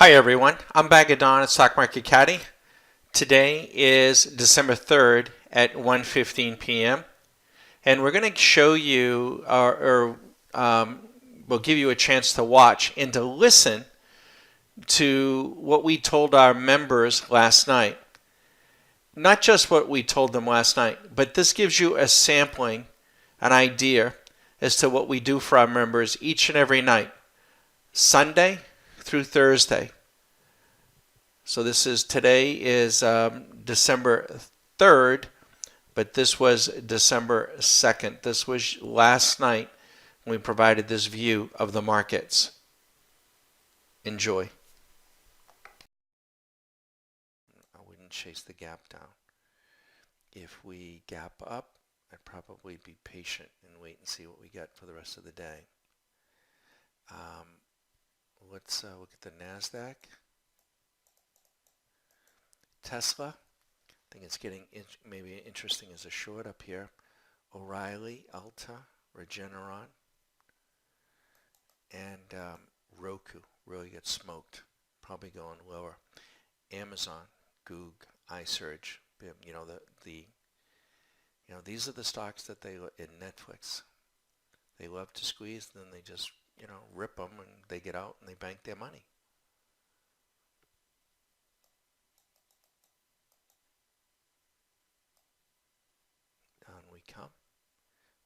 Hi everyone, I'm Bagadon at Stock Market Caddy. Today is December 3rd at 1:15 p.m. and we're going to show you we'll give you a chance to watch and to listen to what we told our members last night. Not just what we told them last night, but this gives you a sampling, an idea as to what we do for our members each and every night, Sunday through Thursday. So today is December 3rd, but this was December 2nd. This was last night when we provided this view of the markets. Enjoy. I wouldn't chase the gap down. If we gap up, I'd probably be patient and wait and see what we get for the rest of the day. Let's look at the NASDAQ. Tesla, I think it's getting maybe interesting as a short up here. O'Reilly, Ulta, Regeneron, and Roku really gets smoked, probably going lower. Amazon, Goog, iSurge, these are the stocks that in Netflix. They love to squeeze, then they just rip them and they get out and they bank their money. Down we come.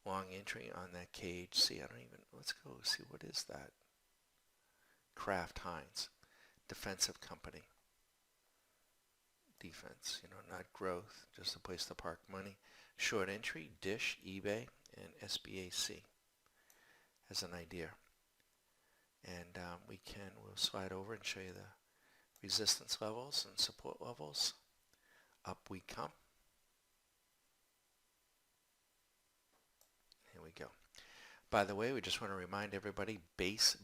Long entry on that cage. See, let's go see what is that. Kraft Heinz, defensive company. Defense, not growth, just a place to park money. Short entry, Dish, eBay, and SBAC as an idea. And we'll slide over and show you the resistance levels and support levels. Up we come. Here we go. By the way, we just want to remind everybody, base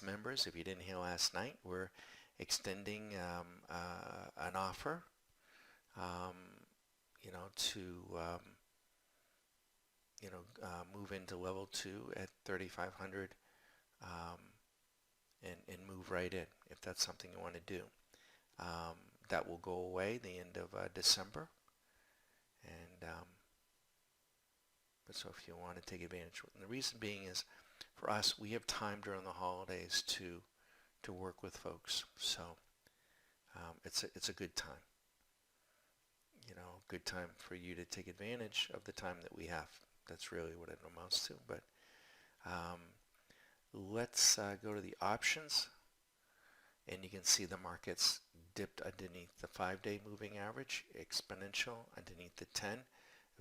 members, if you didn't hear last night, we're extending an offer, move into level 2 at 3,500 and move right in if that's something you want to do. That will go away the end of December, and so if you want to take advantage, and the reason being is for us, we have time during the holidays to work with folks, so it's a good time. Good time for you to take advantage of the time that we have. That's really what it amounts to. But let's go to the options, and you can see the markets dipped underneath the 5-day moving average, exponential underneath the 10,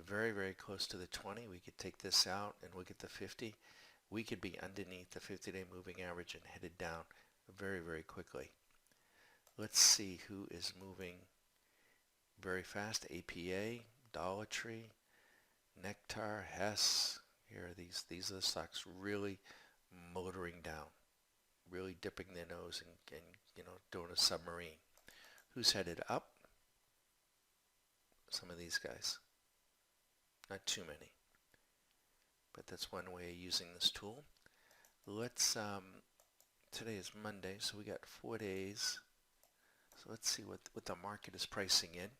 very, very close to the 20. We could take this out and look at the 50. We could be underneath the 50-day moving average and headed down very, very quickly. Let's see who is moving very fast. APA, Dollar Tree, Nectar, Hess. Here are these are the stocks really motoring down, really dipping their nose and doing a submarine. Who's headed up? Some of these guys. Not too many, but that's one way of using this tool. Let's today is Monday, so we got 4 days. So let's see what the market is pricing in.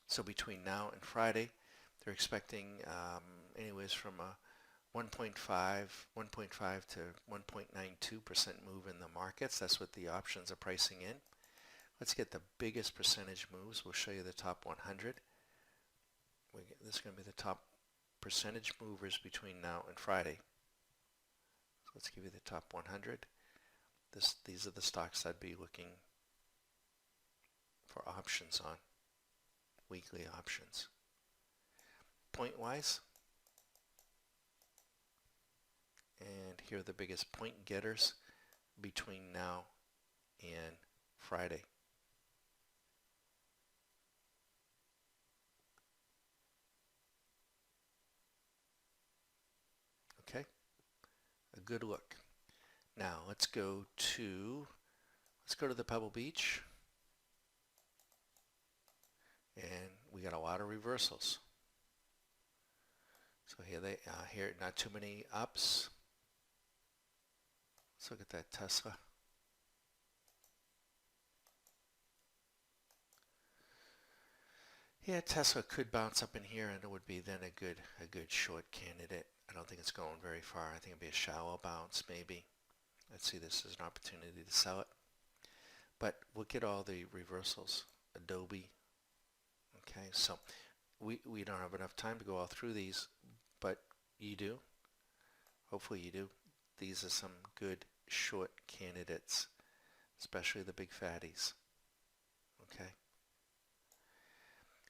So between now and Friday, they're expecting anyways from a 1.5 to 1.92% move in the markets. That's what the options are pricing in. Let's get the biggest percentage moves. We'll show you the top 100. This is going to be the top percentage movers between now and Friday. So let's give you the top 100. These are the stocks I'd be looking for options on, weekly options. Point-wise, and here are the biggest point getters between now and Friday. Okay, a good look. Now let's go to the Pebble Beach, and we got a lot of reversals. So here not too many ups, Let's look at that Tesla. Yeah, Tesla could bounce up in here and it would be then a good short candidate. I don't think it's going very far. I think it'd be a shallow bounce maybe. Let's see this as an opportunity to sell it. But look at all the reversals. Adobe. Okay, so we don't have enough time to go all through these, but you do. Hopefully you do. These are some good short candidates, especially the big fatties. Okay.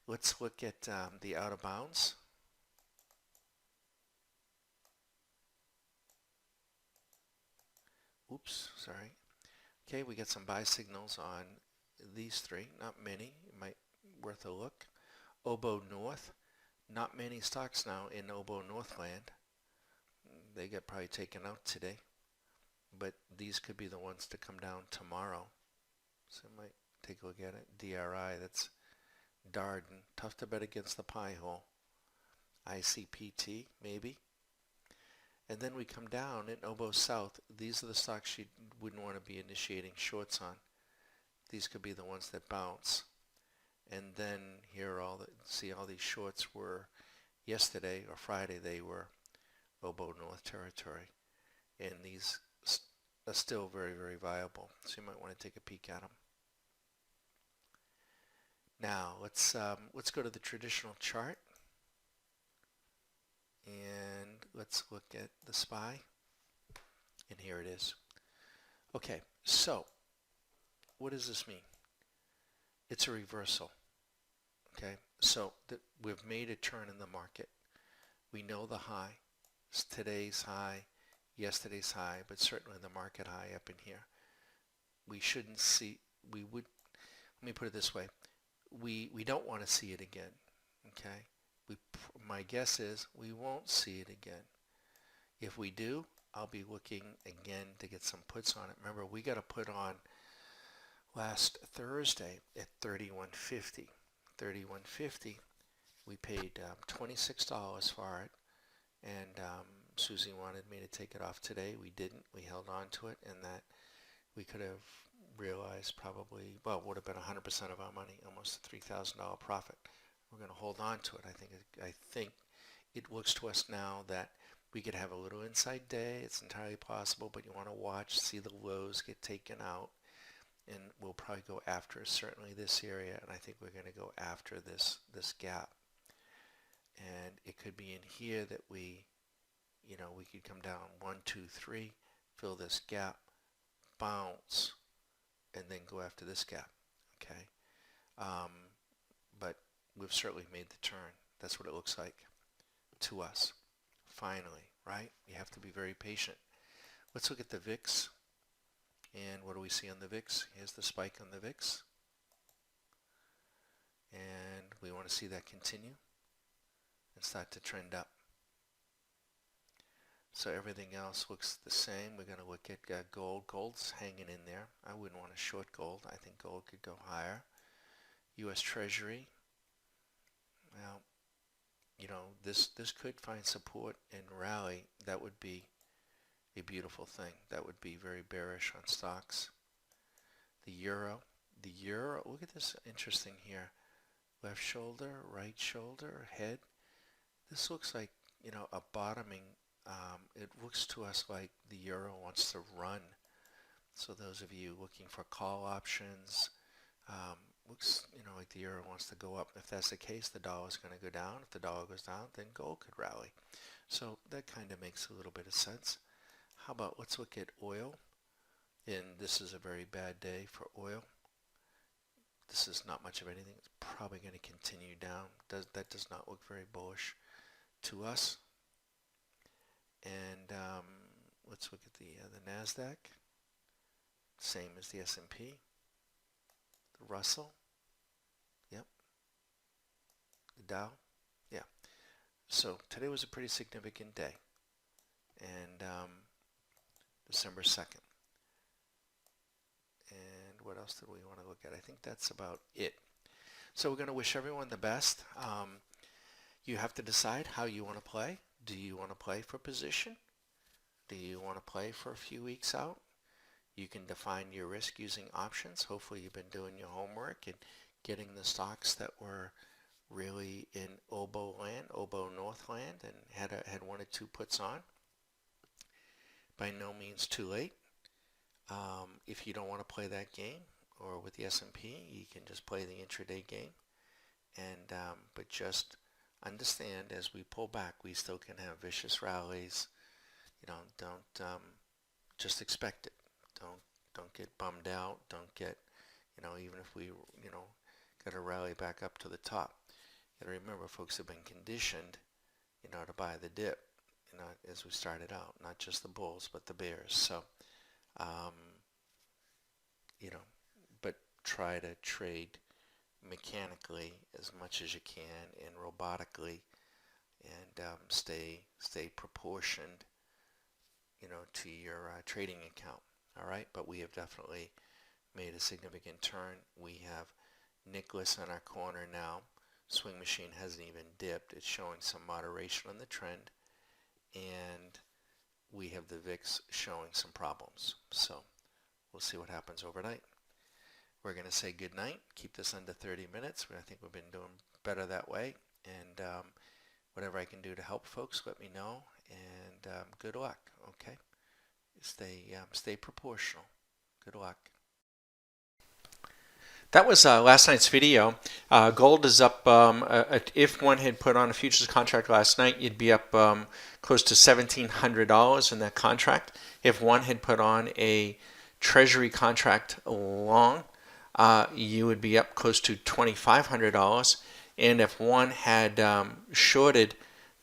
Let's look at the out of bounds. Oops, sorry. Okay, we get some buy signals on these three. Not many. It might worth a look. Oboe North. Not many stocks now in Oboe Northland. They get probably taken out today. But these could be the ones to come down tomorrow. So I might take a look at it. DRI, that's Darden. Tough to bet against the pie hole. ICPT, maybe. And then we come down in Oboe South. These are the stocks you wouldn't want to be initiating shorts on. These could be the ones that bounce. And then here see all these shorts were yesterday or Friday, they were Oboe North territory. And these are still very, very viable. So you might want to take a peek at them. Now let's go to the traditional chart. And let's look at the SPY. And here it is. Okay, so what does this mean? It's a reversal. Okay, so we've made a turn in the market. We know the high. It's today's high, yesterday's high, but certainly the market high up in here. We shouldn't see, let me put it this way. We don't want to see it again. Okay, my guess is we won't see it again. If we do, I'll be looking again to get some puts on it. Remember, we got a put on last Thursday at 31.50. 31.50. We paid $26 for it, and Susie wanted me to take it off today. We didn't. We held on to it, and that we could have realized probably, well, it would have been 100% of our money, almost a $3,000 profit. We're going to hold on to it. I think it looks to us now that we could have a little inside day. It's entirely possible, but you want to watch, see the lows get taken out, and we'll probably go after certainly this area, and I think we're going to go after this gap. And it could be in here that we could come down 1, 2, 3, fill this gap, bounce, and then go after this gap. Okay, but we've certainly made the turn. That's what it looks like to us. Finally, right? You have to be very patient. Let's look at the VIX. And what do we see on the VIX? Here's the spike on the VIX. And we want to see that continue and start to trend up. So everything else looks the same. We're going to look at gold. Gold's hanging in there. I wouldn't want to short gold. I think gold could go higher. U.S. Treasury. Well, this could find support and rally. That would be a beautiful thing. That would be very bearish on stocks. The euro. The euro, look at this interesting here. Left shoulder, right shoulder, head. This looks like, a bottoming. It looks to us like the euro wants to run. So those of you looking for call options, looks, like the euro wants to go up. If that's the case, the dollar is going to go down. If the dollar goes down, then gold could rally. So that kind of makes a little bit of sense. How about let's look at oil. And this is a very bad day for oil. This is not much of anything. It's probably going to continue down. That does not look very bullish to us. And let's look at the NASDAQ. Same as the S&P. The Russell. Yep. The Dow. Yeah. So today was a pretty significant day. And December 2nd. And what else did we want to look at? I think that's about it. So we're going to wish everyone the best. You have to decide how you want to play. Do you want to play for position? Do you want to play for a few weeks out? You can define your risk using options. Hopefully you've been doing your homework and getting the stocks that were really in oboe land, oboe northland, and had one or two puts on. By no means too late. If you don't want to play that game, or with the S&P, you can just play the intraday game. And but just understand, as we pull back, we still can have vicious rallies. Don't just expect it. Don't get bummed out. Don't get, even if we, got a rally back up to the top. You got to remember, folks have been conditioned, to buy the dip, as we started out, not just the bulls, but the bears. So, but try to trade mechanically as much as you can and robotically, and stay proportioned, to your trading account. All right, but we have definitely made a significant turn. We have Nicholas in our corner now. Swing machine hasn't even dipped. It's showing some moderation on the trend, and we have the VIX showing some problems. So we'll see what happens overnight. We're going to say good night. Keep this under 30 minutes. I think we've been doing better that way. And whatever I can do to help folks, let me know. And good luck. Okay. Stay proportional. Good luck. That was last night's video. Gold is up. If one had put on a futures contract last night, you'd be up close to $1,700 in that contract. If one had put on a treasury contract long, you would be up close to $2,500. And if one had shorted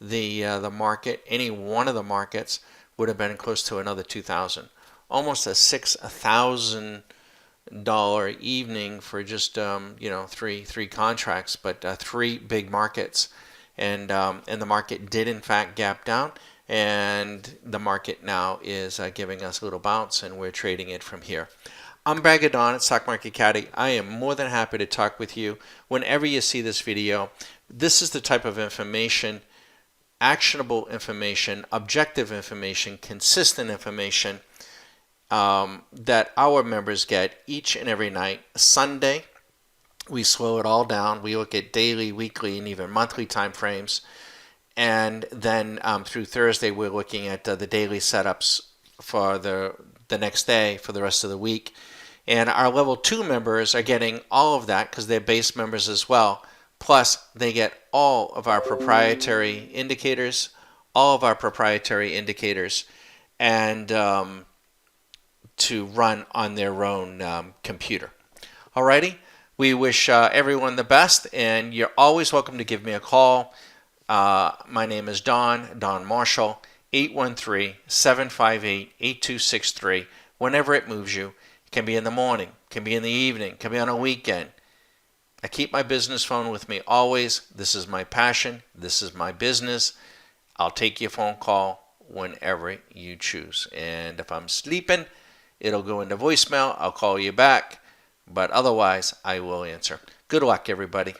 the market, any one of the markets, would have been close to another $2,000. Almost a $6,000 evening for just three contracts, but three big markets, and the market did in fact gap down, and the market now is giving us a little bounce, and we're trading it from here. I'm Bragadon at Stock Market Caddy. I am more than happy to talk with you whenever you see this video. This is the type of information, actionable information, objective information, consistent information that our members get each and every night. Sunday, we slow it all down. We look at daily, weekly, and even monthly time frames. And then through Thursday, we're looking at the daily setups for the next day, for the rest of the week. And our level 2 members are getting all of that because they're base members as well. Plus, they get all of our proprietary indicators, and to run on their own computer. Alrighty, we wish everyone the best, and you're always welcome to give me a call. My name is Don Marshall, 813-758-8263. Whenever it moves you, it can be in the morning, can be in the evening, can be on a weekend. I keep my business phone with me always. This is my passion. This is my business. I'll take your phone call whenever you choose. And if I'm sleeping, it'll go into voicemail. I'll call you back. But otherwise, I will answer. Good luck, everybody.